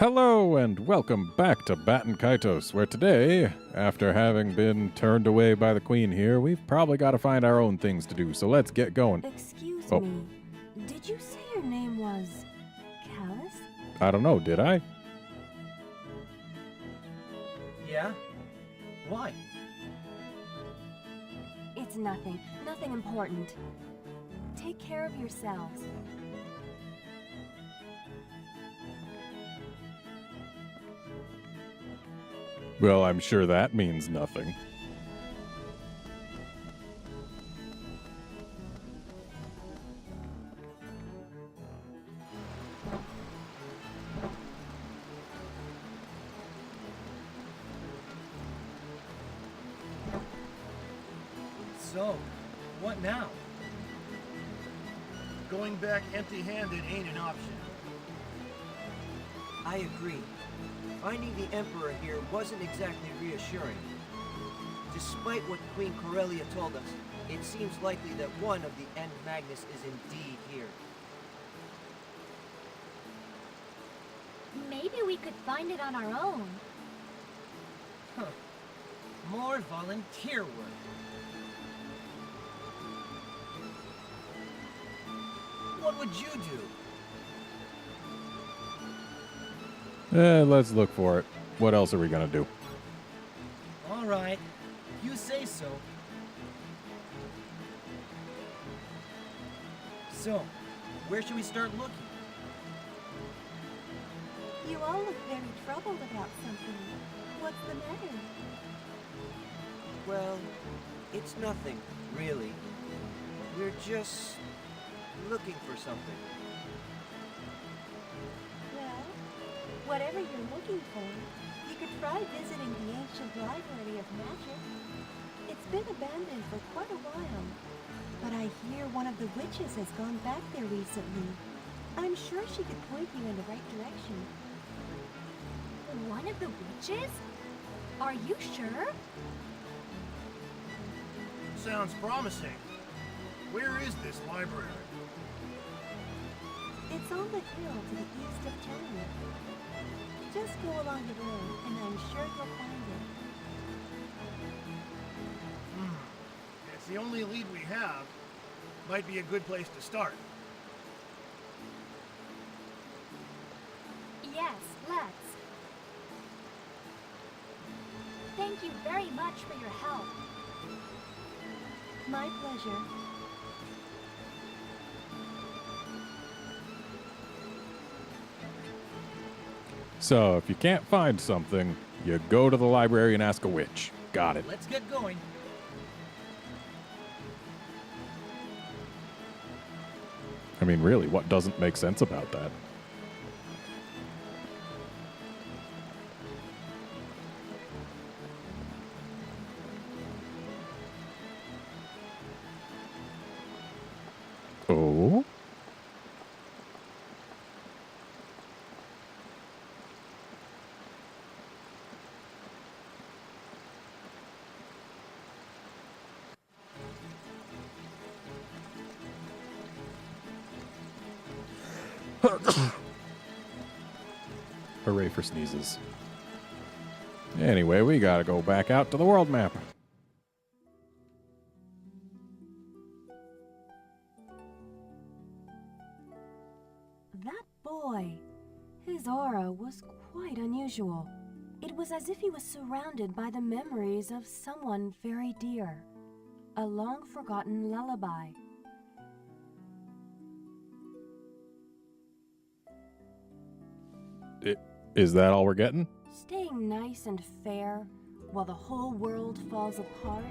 Hello and welcome back to Baten Kaitos, where today, after having been turned away by the queen here, we've probably got to find our own things to do, so let's get going. Excuse me, did you say your name was Callus? I don't know, did I? Yeah? Why? It's nothing important. Take care of yourselves. Well, I'm sure that means nothing. So, what now? Going back empty-handed ain't an option. I agree. Finding the Emperor here wasn't exactly reassuring. Despite what Queen Corellia told us, it seems likely that one of the End Magnus is indeed here. Maybe we could find it on our own. Huh. More volunteer work. What would you do? Let's look for it. What else are we gonna do? All right. You say so. So, where should we start looking? You all look very troubled about something. What's the matter? Well, it's nothing, really. We're just looking for something. Well, whatever you're looking for, you could try visiting the ancient library of magic. It's been abandoned for quite a while, but I hear one of the witches has gone back there recently. I'm sure she could point you in the right direction. One of the witches? Are you sure? Sounds promising. Where is this library? It's on the hill to the east of town. Just go along the road, and I'm sure you'll find it. It's the only lead we have. Might be a good place to start. Yes, let's. Thank you very much for your help. My pleasure. So, if you can't find something, you go to the library and ask a witch. Got it. Let's get going. I mean, really, what doesn't make sense about that? Oh? Hooray for sneezes. Anyway, we gotta go back out to the world map. That boy, his aura was quite unusual. It was as if he was surrounded by the memories of someone very dear. A long-forgotten lullaby. Is that all we're getting? Staying nice and fair while the whole world falls apart?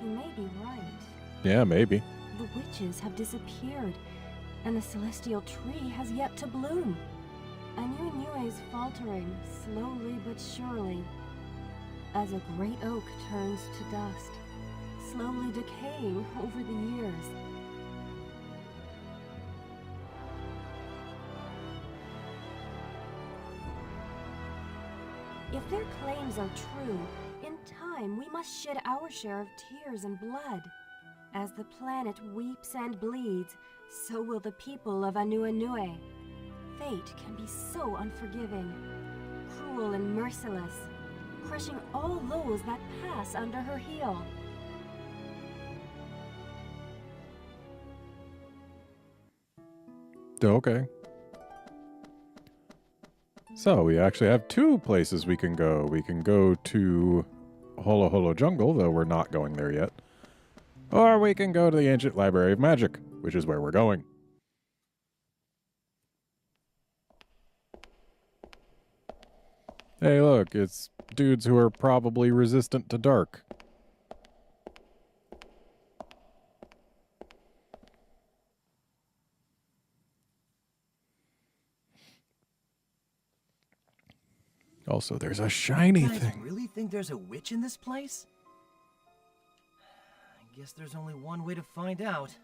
He may be right. Yeah, maybe. The witches have disappeared, and the celestial tree has yet to bloom. Anue is faltering, slowly but surely, as a great oak turns to dust, slowly decaying over the years. If their claims are true, in time we must shed our share of tears and blood. As the planet weeps and bleeds, so will the people of Anue. fate can be so unforgiving, cruel and merciless, crushing all those that pass under her heel. Okay. So we actually have two places we can go. We can go to Holo Holo Jungle, though we're not going there yet. Or we can go to the Ancient Library of Magic, which is where we're going. Hey, look, it's dudes who are probably resistant to dark. Also, there's a shiny You guys thing. really think there's a witch in this place? I guess there's only one way to find out.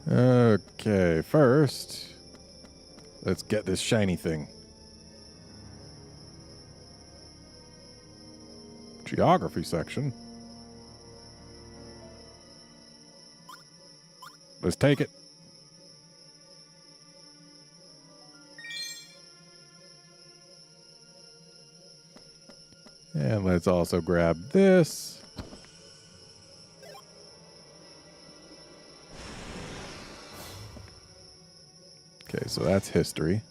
Okay, first, let's get this shiny thing. Geography section. Let's take it. And let's also grab this. Okay, so that's history.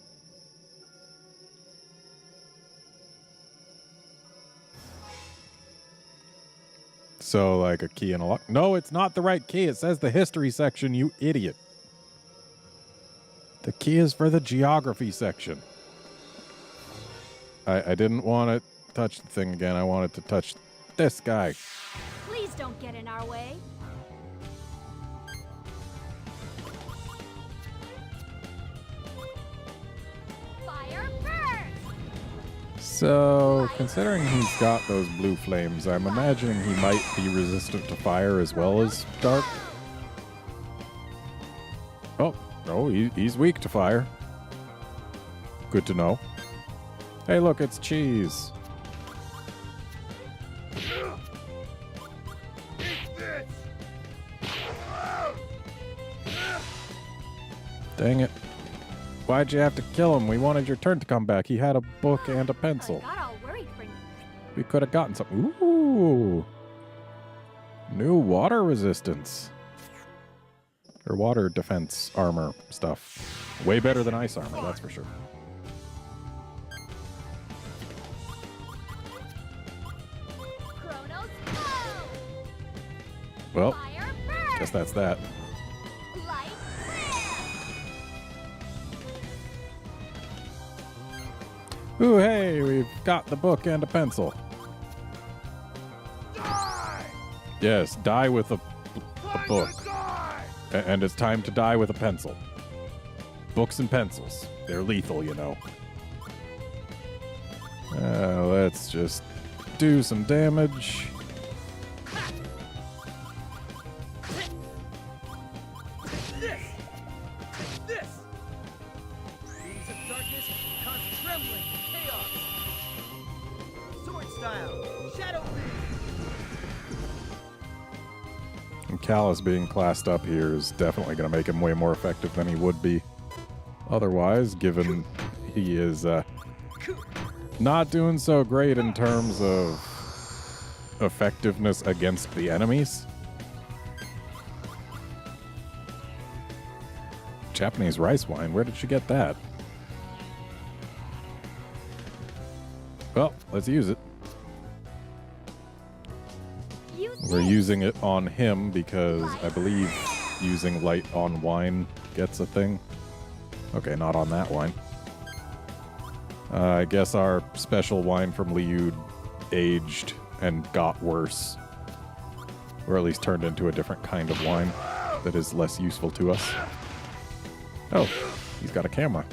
So, like a key and a lock. No, it's not the right key. It says the history section, you idiot. The key is for the geography section. I didn't want to touch the thing again. I wanted to touch this guy. Please don't get in our way. Fire burst! So, considering he's got those blue flames, I'm imagining he might be resistant to fire as well as dark. Oh, no, he's weak to fire. Good to know. Hey, look, it's cheese. Dang it. Why'd you have to kill him? We wanted your turn to come back. He had a book and a pencil. I got all worried for you. We could have gotten some. Ooh. New water resistance. Or water defense armor stuff. Way better than ice armor, that's for sure. Chronos, go! Well, Fire burst! guess that's that. Light Ooh, hey, we've got the book and a pencil. Die! Yes, die with a Time book. to die! And it's time to die with a pencil. Books and pencils. They're lethal, you know. Let's just do some damage. This! Beings of darkness cause trembling, chaos. Sword style, shadow And Callus being classed up here is definitely going to make him way more effective than he would be otherwise, given he is not doing so great in terms of effectiveness against the enemies. Japanese rice wine, where did she get that? Well, let's use it. We're using it on him because I believe using light on wine gets a thing. Okay, not on that wine. I guess our special wine from Liud aged and got worse. Or at least turned into a different kind of wine that is less useful to us. Oh, he's got a camera.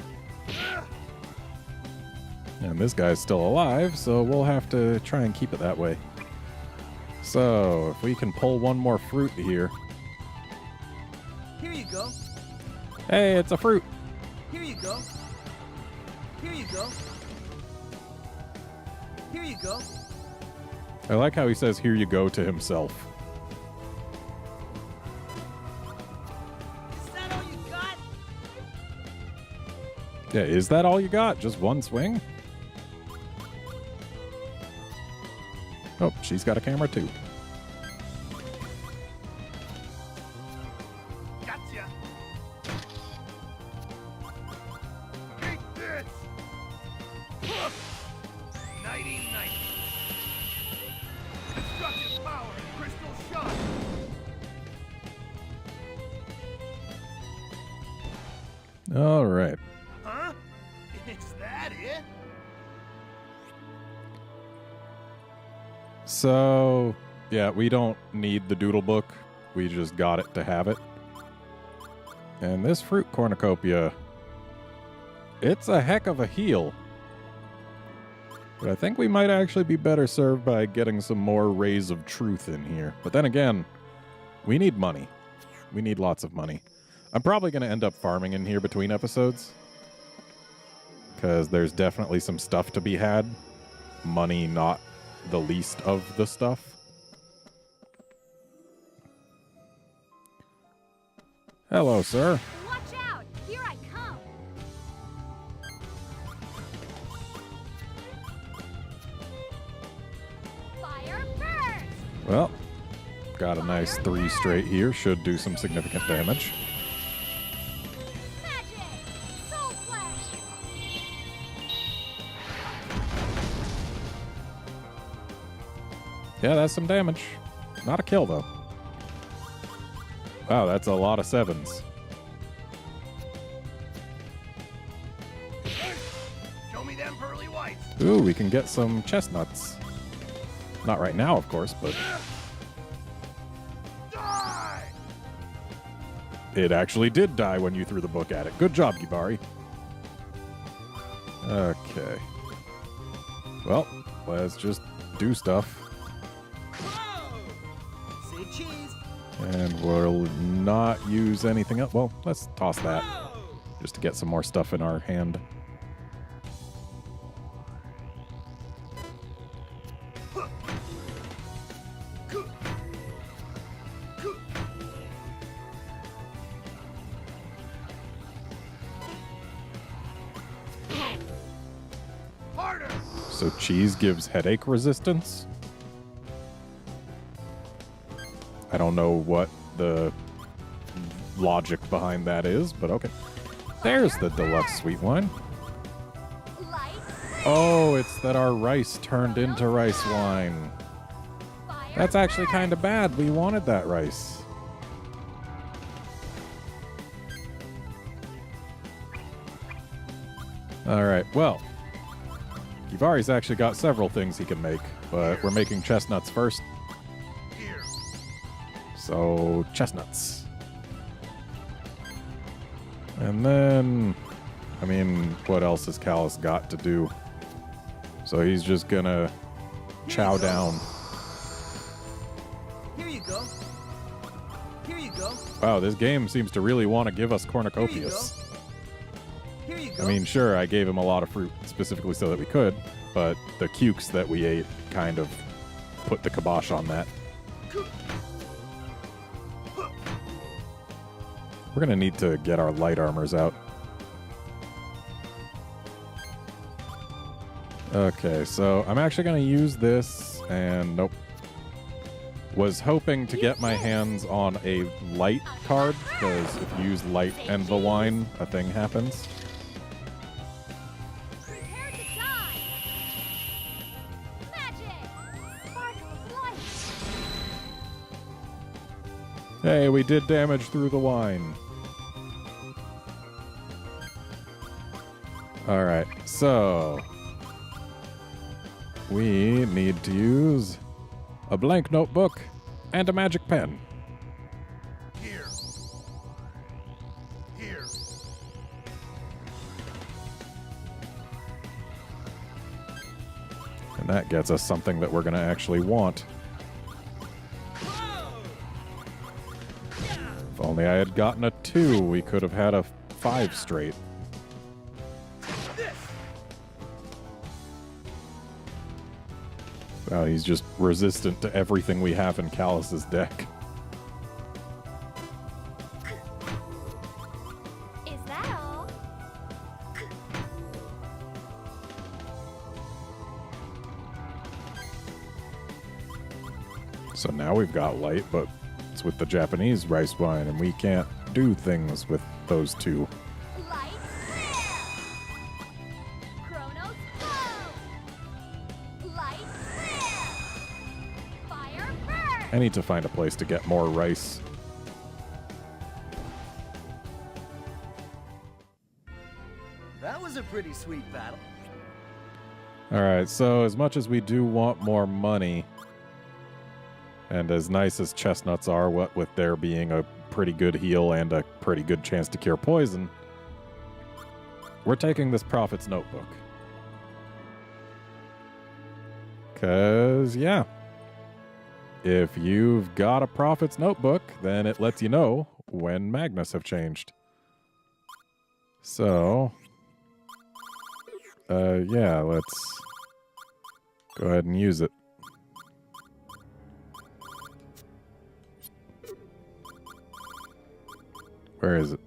And this guy's still alive, so we'll have to try and keep it that way. So, if we can pull one more fruit here. Here you go. Hey, it's a fruit! Here you go. Here you go. Here you go. I like how he says, "Here you go," to himself. Yeah, is that all you got? Just one swing? Oh, she's got a camera too. Gotcha. Take this. Nighty night. Destructive power and crystal shot. All right. Huh? Is that it? So, yeah, we don't need the doodle book. We just got it to have it. And this fruit cornucopia, it's a heck of a heal. But I think we might actually be better served by getting some more rays of truth in here. But then again, we need money. We need lots of money. I'm probably going to end up farming in here between episodes, because there's definitely some stuff to be had. Money not the least of the stuff. Hello, sir. Watch out! Here I come! Fire first! Well, got a nice 3 straight here. Should do some significant damage. Magic! Soul Flash! Yeah, that's some damage. Not a kill, though. Wow, that's a lot of 7s. Show me them pearly whites. Ooh, we can get some chestnuts. Not right now, of course, but Die! it actually did die when you threw the book at it. Good job, Gibari. Okay. Well, let's just do stuff. Say cheese. And we'll not use anything else. Well, let's toss that just to get some more stuff in our hand. Harder! So cheese gives headache resistance. I don't know what the logic behind that is, but okay. There's the deluxe sweet wine. Light! Oh, it's that our rice turned into rice wine. Fire That's actually first! kind of bad. We wanted that rice. All right, well, Givari's actually got several things he can make, but we're making chestnuts first. Here. So, chestnuts. And then, I mean, what else has Callus got to do? So he's just gonna chow down. Here you go. Here you go. Wow, this game seems to really want to give us Here you cornucopias. go. Here you go. I mean, sure, I gave him a lot of fruit specifically so that we could, but the cukes that we ate kind of put the kibosh on that. We're gonna need to get our light armors out. Okay, so I'm actually gonna use this, and nope. Was hoping to get my hands on a light card, because if you use light and the wine, a thing happens. Prepare to die! Magic! Spark of light! Hey, we did damage through the wine. Alright, so we need to use a blank notebook and a magic pen. Here. Here. And that gets us something that we're going to actually want. If only I had gotten a 2, we could have had a 5 straight. This. Wow, he's just resistant to everything we have in Callus's deck. Is that all? now we've got light, but it's with the Japanese rice wine, and we can't do things with those two. Light flare. Chronos flow. Light flare. Fire burn. I need to find a place to get more rice. That was a pretty sweet battle. Alright, so as much as we do want more money, and as nice as chestnuts are, what with there being a pretty good heal and a pretty good chance to cure poison, we're taking this Prophet's Notebook. 'Cause, yeah, if you've got a Prophet's Notebook, then it lets you know when Magnus have changed. So, yeah, let's go ahead and use it. Where is it?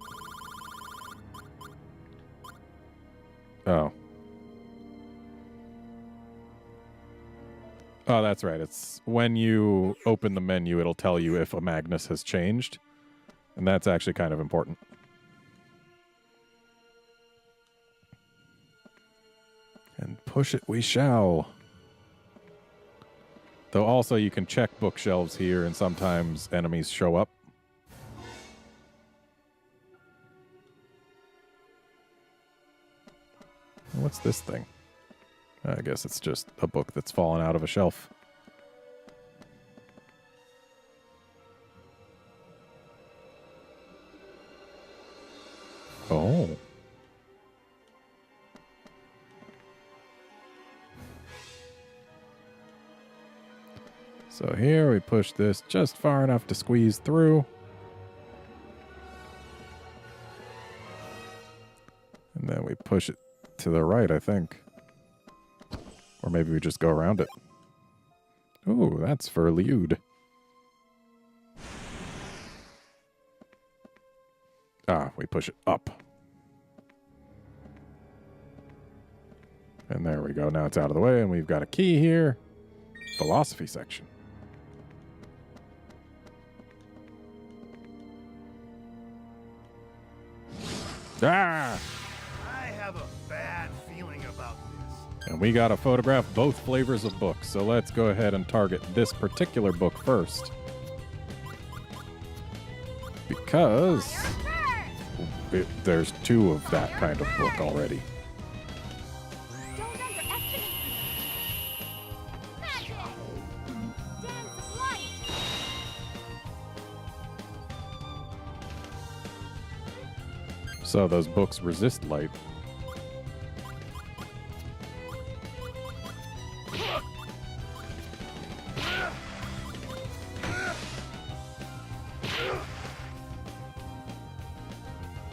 Oh. Oh, that's right. It's when you open the menu, it'll tell you if a Magnus has changed. And that's actually kind of important. And push it we shall. Though also you can check bookshelves here, and sometimes enemies show up. What's this thing? I guess it's just a book that's fallen out of a shelf. Oh. So here we push this just far enough to squeeze through. And then we push it to the right, I think. Or maybe we just go around it. Ooh, that's for Liud. Ah, we push it up. And there we go. Now it's out of the way, and we've got a key here. Philosophy section. Ah! I have a bad feeling about this. And we got to photograph both flavors of books, so let's go ahead and target this particular book first. Because there's two of that kind of book already. Don't underestimate me. Magic. Dance of light. So those books resist light.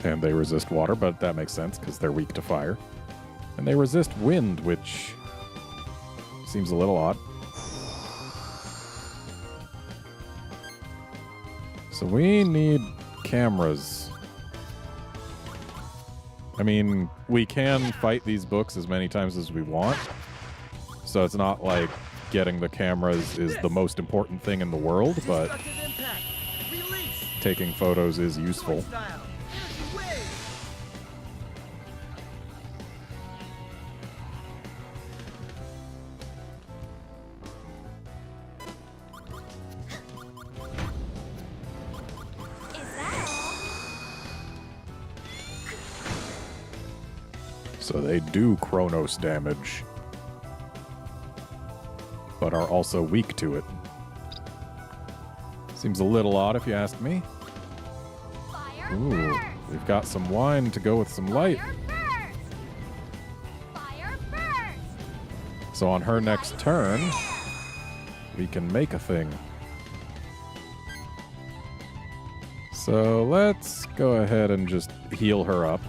And they resist water, but that makes sense because they're weak to fire. And they resist wind, which seems a little odd. So we need cameras. I mean, we can fight these books as many times as we want. So it's not like getting the cameras is the most important thing in the world, but Destructive impact. Release. taking photos is useful. Style. Energy wave. Is that all? So they do Chronos damage, but are also weak to it. Seems a little odd if you ask me. Fire Ooh, burst. we've got some wine to go with some light. Fire burst. Fire burst. So on her next turn, we can make a thing. So let's go ahead and just heal her up.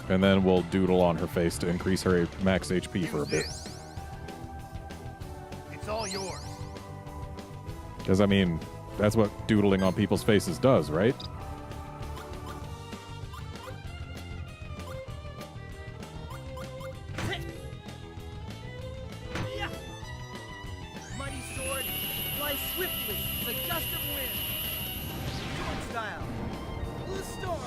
And then we'll doodle on her face to increase her max HP for a bit. It's all yours. Because, I mean, that's what doodling on people's faces does, right? Yeah. Mighty sword. Slice Swiftly, the gust of wind. Human style. Blue storm.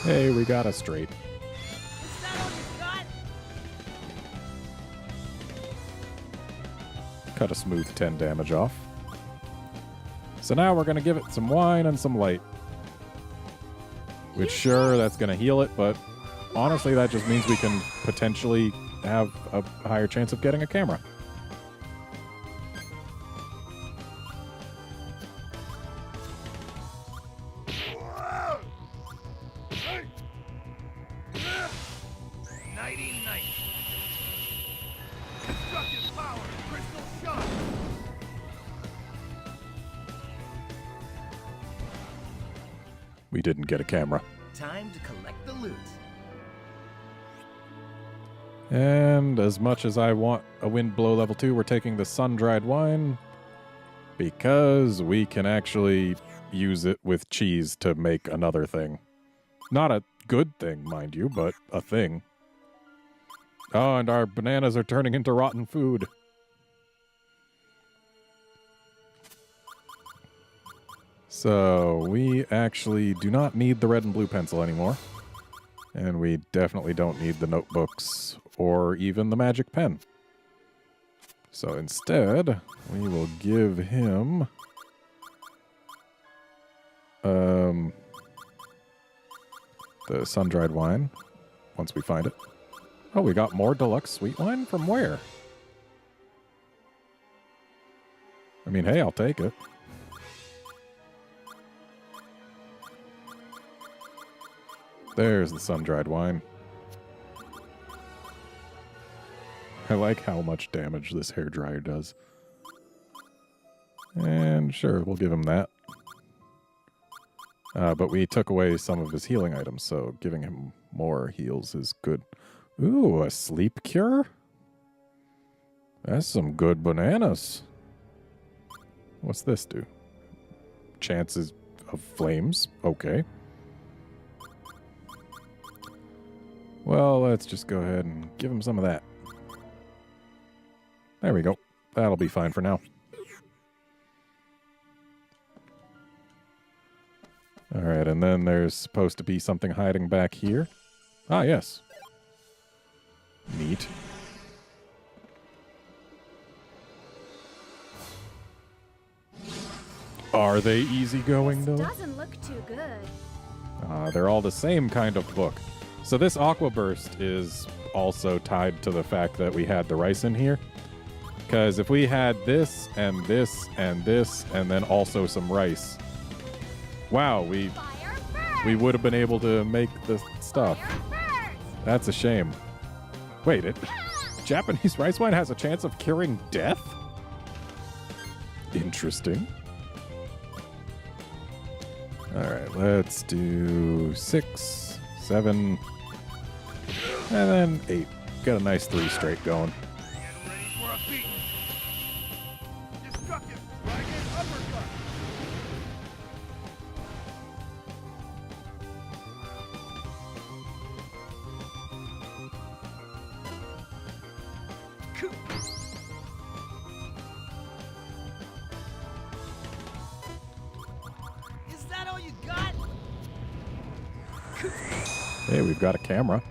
Hey, we got us straight. Is that all you got? Cut a smooth 10 damage off. So now we're going to give it some wine and some light. Which, sure, that's going to heal it, but honestly, that just means we can potentially have a higher chance of getting a camera. Nighty night. Destructive power, crystal shock. We didn't get a camera. Time to collect the loot. And as much as I want a wind blow level 2, we're taking the sun-dried wine because we can actually use it with cheese to make another thing. Not a good thing, mind you, but a thing. Oh, and our bananas are turning into rotten food. So, we actually do not need the red and blue pencil anymore. And we definitely don't need the notebooks or even the magic pen. So instead, we will give him the sun-dried wine once we find it. Oh, we got more deluxe sweet wine? From where? I mean, hey, I'll take it. There's the sun-dried wine. I like how much damage this hairdryer does. And sure, we'll give him that. But we took away some of his healing items, so giving him more heals is good. Ooh, a sleep cure? That's some good bananas. What's this do? Chances of flames? Okay. Well, let's just go ahead and give him some of that. There we go. That'll be fine for now. Alright, and then there's supposed to be something hiding back here. Ah, yes. Neat. Are they easygoing, though? Doesn't look too good. They're all the same kind of book. So this Aqua Burst is also tied to the fact that we had the rice in here. Because if we had this, and this, and this, and then also some rice, wow, we Fire first. would have been able to make the stuff. Fire first. That's a shame. Wait, Japanese rice wine has a chance of curing death? Interesting. Alright, let's do 6, 7, and then 8. Got a nice 3 straight going. Get ready for a beating. Destructive dragon uppercut. Is that all you got? Hey, we've got a camera.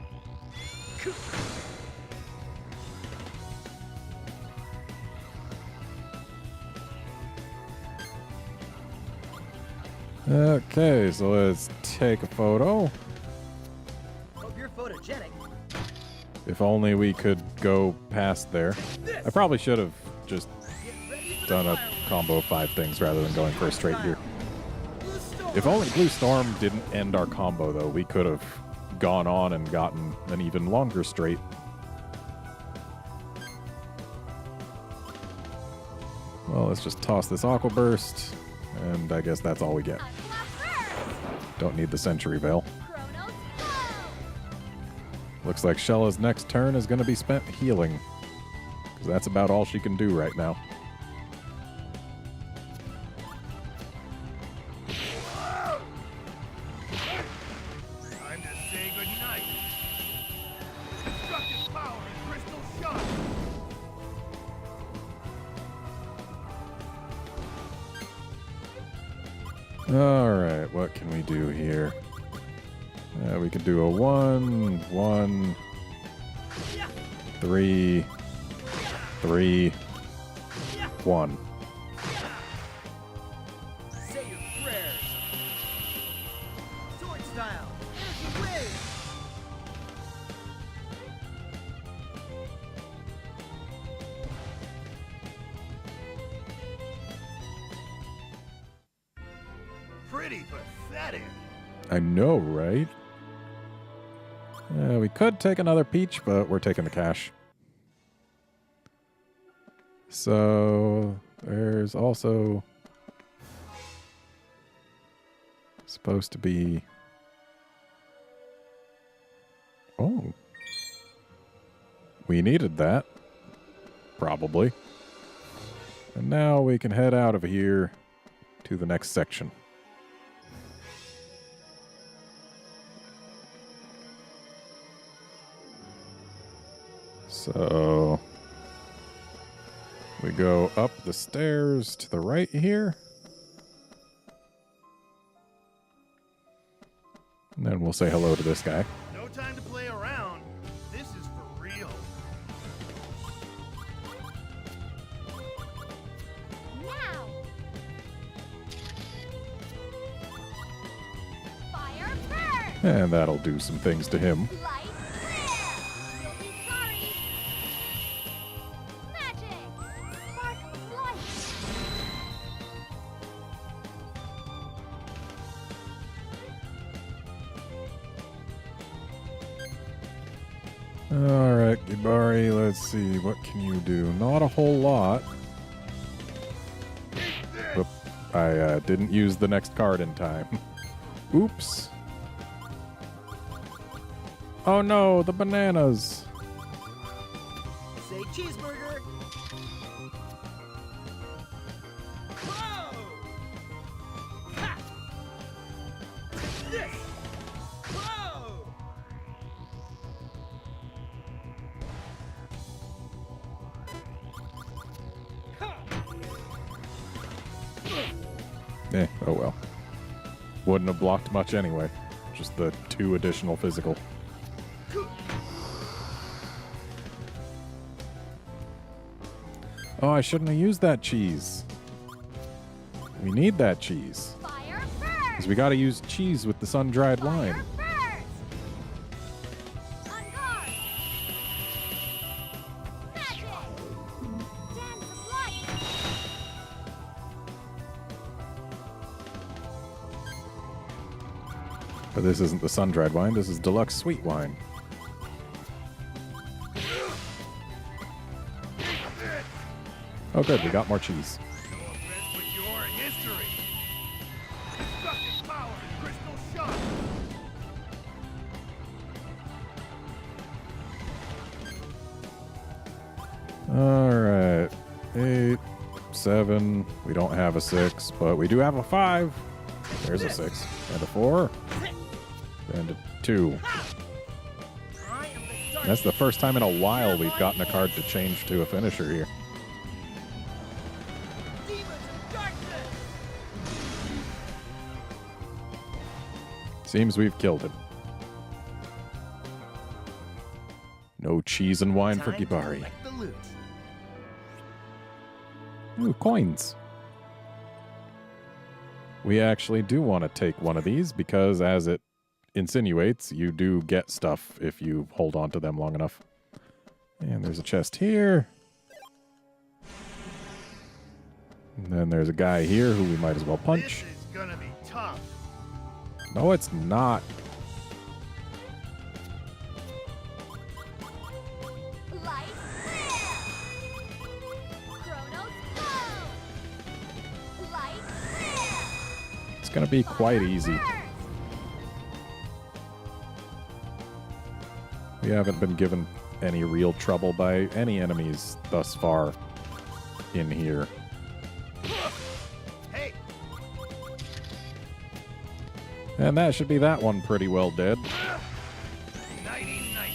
Okay, so let's take a photo. Hope you're photogenic. If only we could go past there. I probably should have just done a combo of 5 things rather than going for a straight here. Blue storm. If only Blue Storm didn't end our combo, though, we could have gone on and gotten an even longer straight. Well, let's just toss this Aqua Burst, and I guess that's all we get. Aqua first. Don't need the Century Veil. Chronos go. Looks like Shella's next turn is going to be spent healing, because that's about all she can do right now. Alright, what can we do here? We can do a 1, 1, 3, 3, 1. Say your prayers. Sword style. Energy wave. Pretty pathetic. I know, right? We could take another peach, but we're taking the cash. So there's also supposed to be... Oh. We needed that. Probably. And now we can head out of here to the next section. So we go up the stairs to the right here. And then we'll say hello to this guy. No time to play around. This is for real. Now. Fire first. And that'll do some things to him. Light flare. You'll be sorry. Magic. Spark flight. Alright, Gibari, let's see. What can you do? Not a whole lot. Oop, I didn't use the next card in time. Oops. Oh no, the bananas. Say cheeseburger. Whoa! Ha! This! Whoa! Ha! Oh well. Wouldn't have blocked much anyway. Just the 2 additional physical. Oh, I shouldn't have used that cheese. We need that cheese. Fire Because first. we gotta use cheese with the sun-dried wine. Fire first. On guard. Magic. Dance of light. But this isn't the sun-dried wine, this is deluxe sweet wine. Oh good, we got more cheese. No offense, but you're history. Destructive power, crystal shock. Alright. 8, 7. We don't have a 6, but we do have a 5. There's a 6. And a 4. And a 2. I am the dark. That's the first time in a while we've gotten a card to change to a finisher here. Demons of darkness. Seems we've killed him. No cheese and wine for Time to Gibari. collect the loot. Ooh, coins. We actually do want to take one of these because, as it insinuates, you do get stuff if you hold on to them long enough. And there's a chest here. And then there's a guy here who we might as well punch. This is gonna be tough. No, it's not. Light flare. Chronos flow. Light flare. It's going to be quite easy. First. We haven't been given any real trouble by any enemies thus far in here. Hey, And that should be that one pretty well dead. nighty night.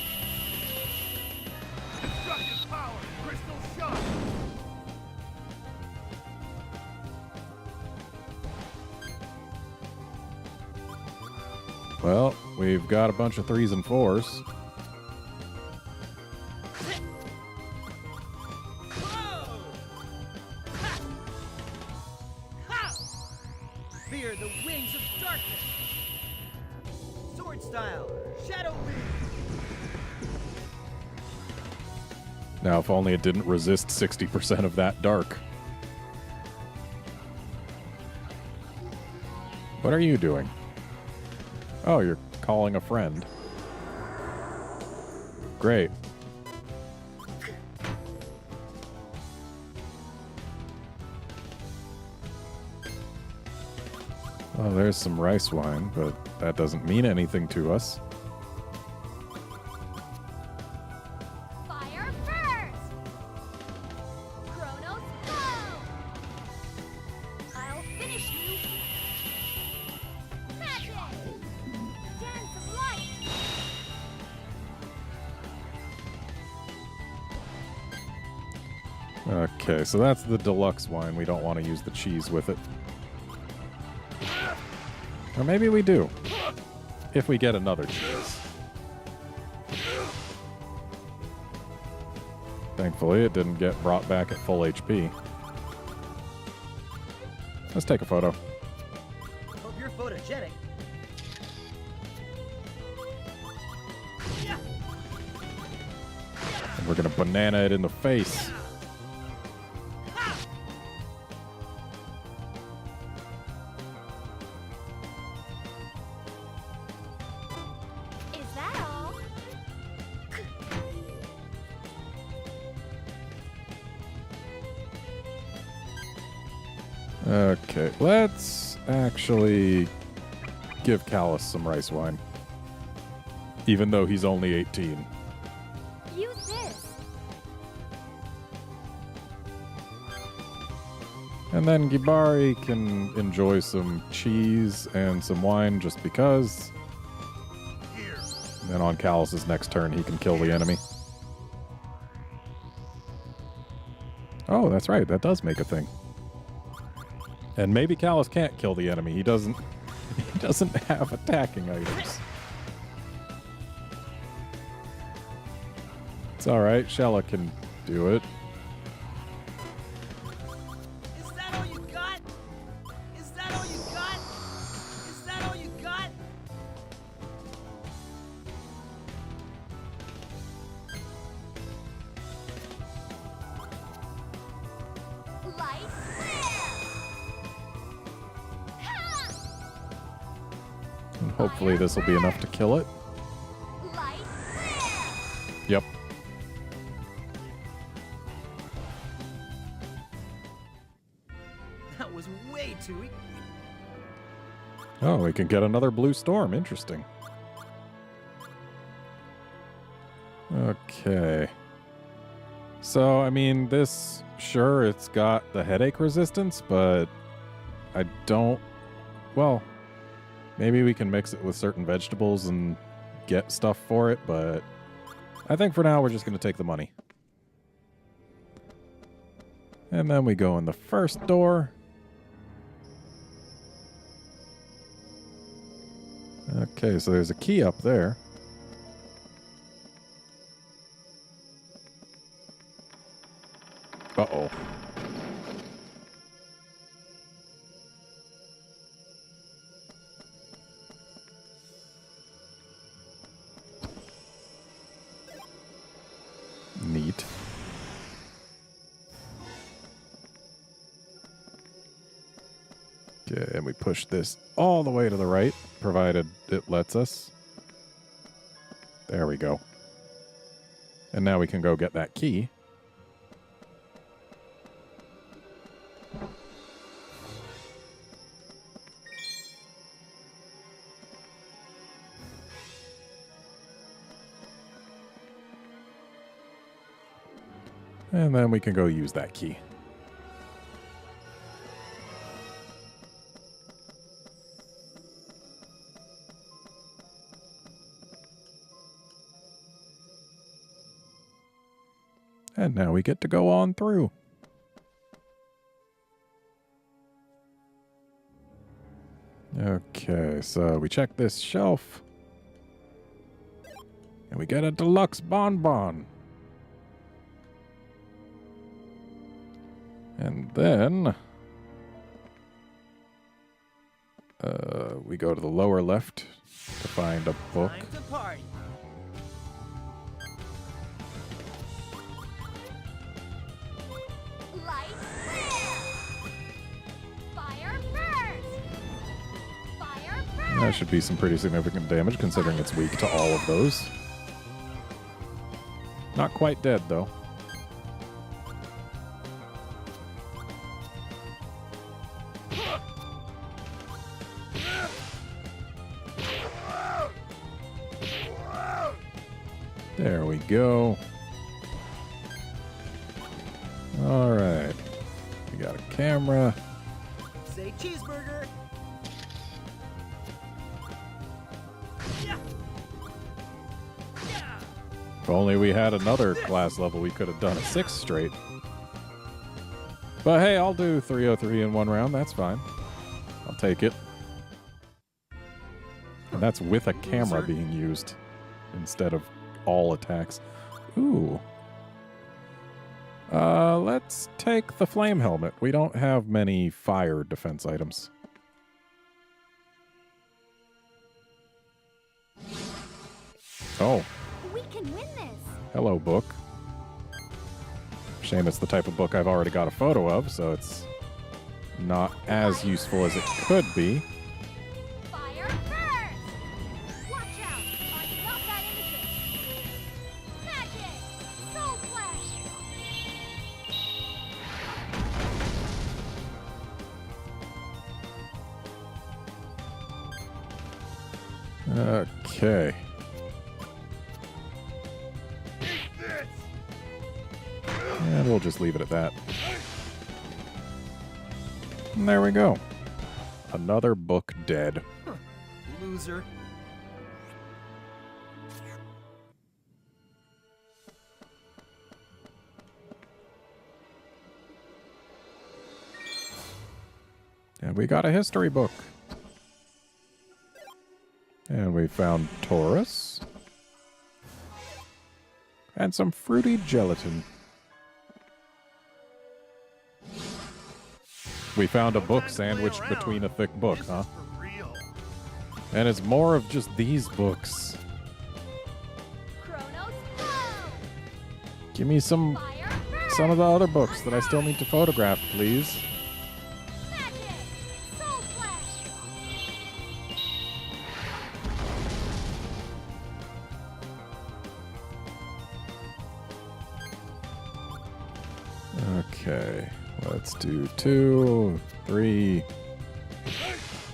Destructive power, crystal shock. Well, we've got a bunch of 3s and 4s. Whoa! Ha! Ha! Fear the wings of darkness. Sword style, shadow wing. Now, if only it didn't resist 60% of that dark. What are you doing? Oh, you're calling a friend. Great. Oh, there's some rice wine, but that doesn't mean anything to us. Fire first! Chronos go! I'll finish you! Magic! Dance of light! Okay, so that's the deluxe wine. We don't want to use the cheese with it. Or maybe we do. If we get another cheese. Thankfully, it didn't get brought back at full HP. Let's take a photo. Hope you're photogenic. Yeah. And we're gonna banana it in the face. Is that all? Okay, let's actually give Callus some rice wine. Even though he's only 18. Use this! And then Gibari can enjoy some cheese and some wine just because. And then on Callus's next turn, he can kill the enemy. Oh, that's right. That does make a thing. And maybe Callus can't kill the enemy. He doesn't have attacking items. It's alright. Shella can do it. Is that all you got? Is that all you got? Is that all you got? Light flare! Ha! And hopefully this will be enough to kill it. Light flare! Yep. That was way too easy. Oh, we can get another blue storm. Interesting. Okay. So, I mean, this, sure, it's got the headache resistance, but I don't... Well, maybe we can mix it with certain vegetables and get stuff for it, but I think for now we're just going to take the money. And then we go in the first door. Okay, so there's a key up there. Uh-oh. Neat. Okay, and we push this all the way to the right, provided it lets us. There we go. And now we can go get that key. And then we can go use that key. And now we get to go on through. Okay. Okay, so we check this shelf. And we get a deluxe bonbon. And then we go to the lower left to find a book. Time to party. Light flare. Fire first. Fire first. That should be some pretty significant damage considering it's weak to all of those. Not quite dead though. There we go. All right. We got a camera. Say cheeseburger. Yeah. Yeah. If only we had another class level, we could have done a 6 straight. But hey, I'll do 303 in one round. That's fine. I'll take it. And that's with a camera being used instead of all attacks. Ooh. Let's take the flame helmet. We don't have many fire defense items. Oh. We can win this. Hello, book. Shame it's the type of book I've already got a photo of, so it's not as useful as it could be. Fire first. Watch out. I felt that innocence. Magic. Soul flash. Okay. And we'll just leave it at that. And there we go. Another book dead. Loser. And we got a history book. And we found Taurus. And some fruity gelatin. We found a book sandwiched between a thick book, huh? For real. And it's more of just these books. Chronos flow. Give me some Fire first. of the other books that I still need to photograph, please. Magic. Soul flash. Okay, let's do 2, 3,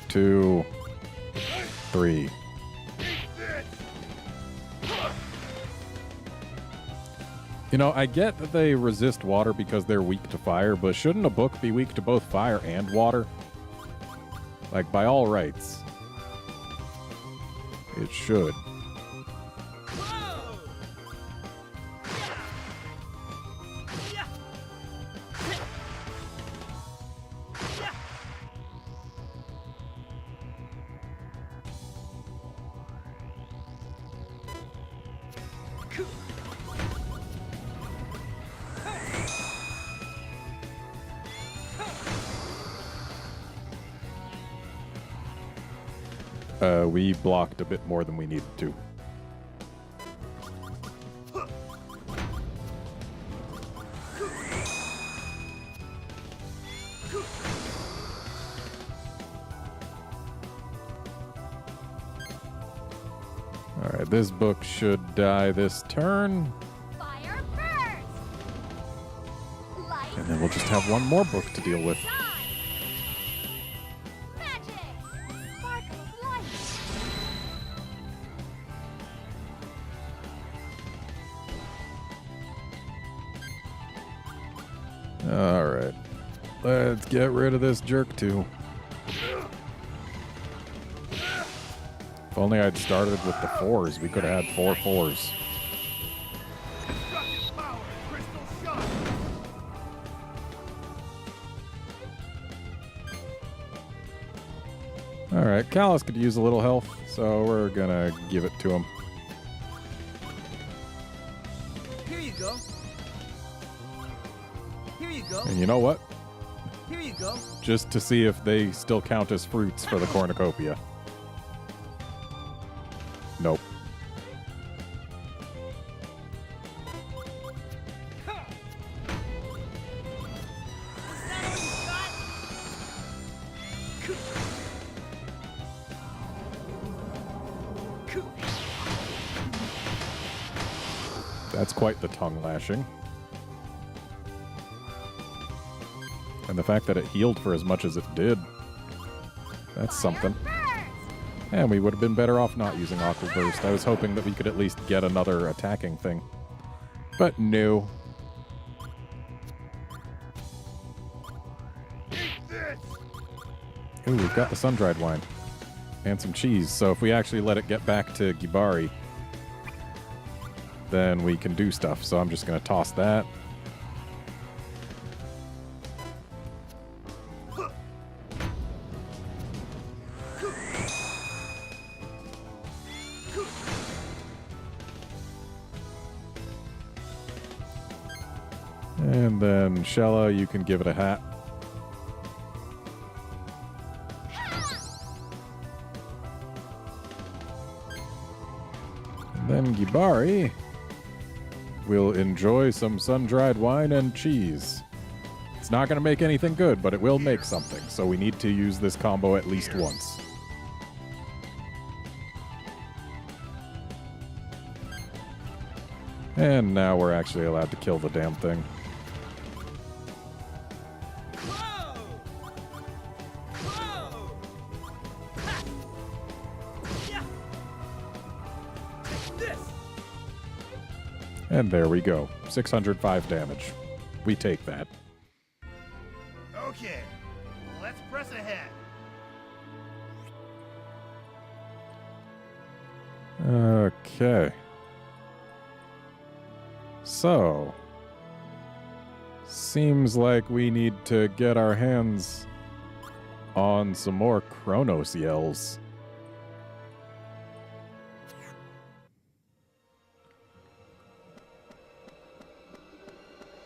2, 3. You know, I get that they resist water because they're weak to fire, but shouldn't a book be weak to both fire and water? Like, by all rights. It should. Whoa. Yeah. Yeah. We blocked a bit more than we needed to. Alright, this book should die this turn. Fire first. Light. And then we'll just have one more book to deal with. Shine. Magic. Spark of light. Alright. Let's get rid of this jerk too. If only I'd started with the 4s, we could have had 4 4s. Destructive power, crystal shot. Alright. Alright, Callus could use a little health, so we're gonna give it to him. Here you go. Here you go. And you know what? Here you go. Just to see if they still count as fruits for the cornucopia. Nope. That's quite the tongue lashing. And the fact that it healed for as much as it did. That's something. And we would have been better off not using Aqua Burst. I was hoping that we could at least get another attacking thing. But no. Ooh, we've got the sun-dried wine. And some cheese. So if we actually let it get back to Gibari, then we can do stuff. So I'm just going to toss that. And then Shella, you can give it a hat. And then Gibari will enjoy some sun-dried wine and cheese. It's not going to make anything good, but it will make something, so we need to use this combo at least once. And now we're actually allowed to kill the damn thing. Whoa! Whoa! Ha! Yeah! This! And there we go. 605 damage. We take that. Okay, let's press ahead. Okay. So, seems like we need to get our hands on some more Chronos yells.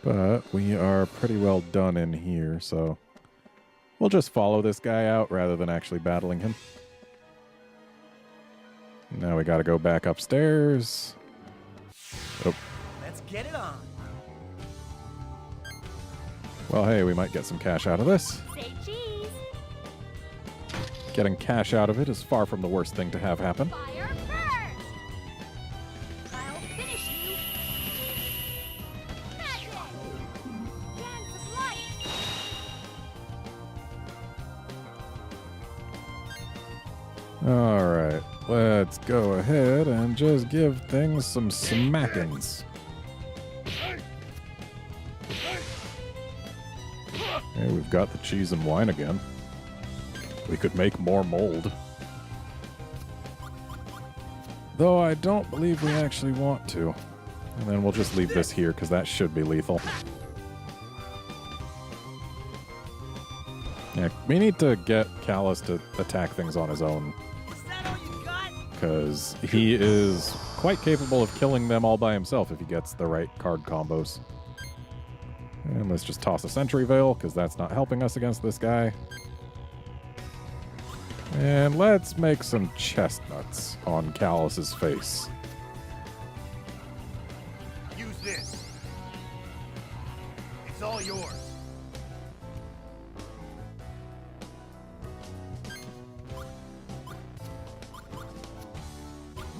But we are pretty well done in here, so we'll just follow this guy out rather than actually battling him. Now we gotta go back upstairs. Oh. Let's get it on. Well, hey, we might get some cash out of this. Say cheese. Getting cash out of it is far from the worst thing to have happen. Fire first. I'll finish you. Magic. Dance of light. Alright, let's go ahead and just give things some smackings. Hey, we've got the cheese and wine again. We could make more mold. Though I don't believe we actually want to. And then we'll just leave this here, because that should be lethal. Yeah, we need to get Callus to attack things on his own, Is that all you got? because he is quite capable of killing them all by himself if he gets the right card combos. And let's just toss a Sentry Veil, because that's not helping us against this guy. And let's make some chestnuts on Callus's face. Use this. It's all yours.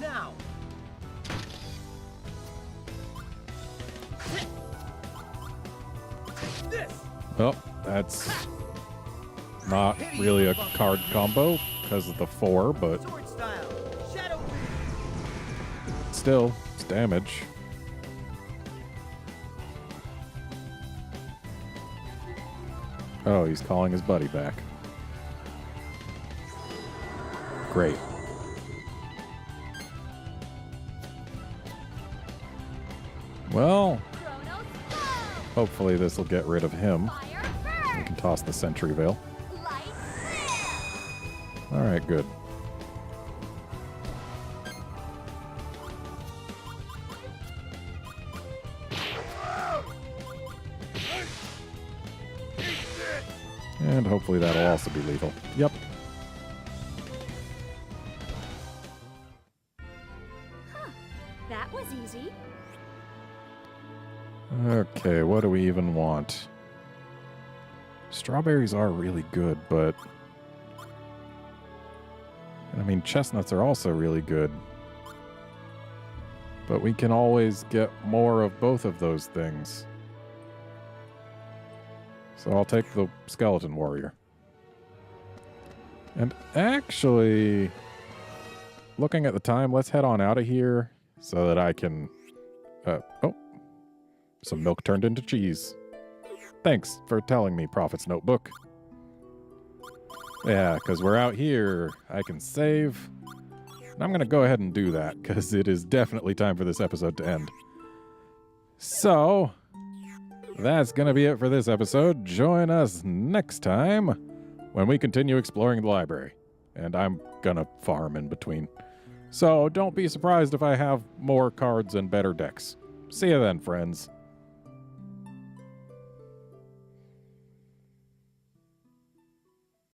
Now. This. Well, that's not really a card combo because of the 4, but Sword style. Shadow. still, it's damage. Oh, he's calling his buddy back. Great. Well, Chronos go. hopefully this will get rid of him. Fire We first. can toss the Sentry Veil. Light clear. All right, good. And hopefully that'll also be lethal. Yep. That was easy. Okay, what do we even want? Strawberries are really good, but... I mean, chestnuts are also really good. But we can always get more of both of those things. So I'll take the skeleton warrior. And actually, looking at the time, let's head on out of here so that I can... oh, some milk turned into cheese. Thanks for telling me, Prophet's Notebook. Yeah, because we're out here, I can save. And I'm going to go ahead and do that, because it is definitely time for this episode to end. So, that's going to be it for this episode. Join us next time when we continue exploring the library. And I'm going to farm in between. So, don't be surprised if I have more cards and better decks. See you then, friends.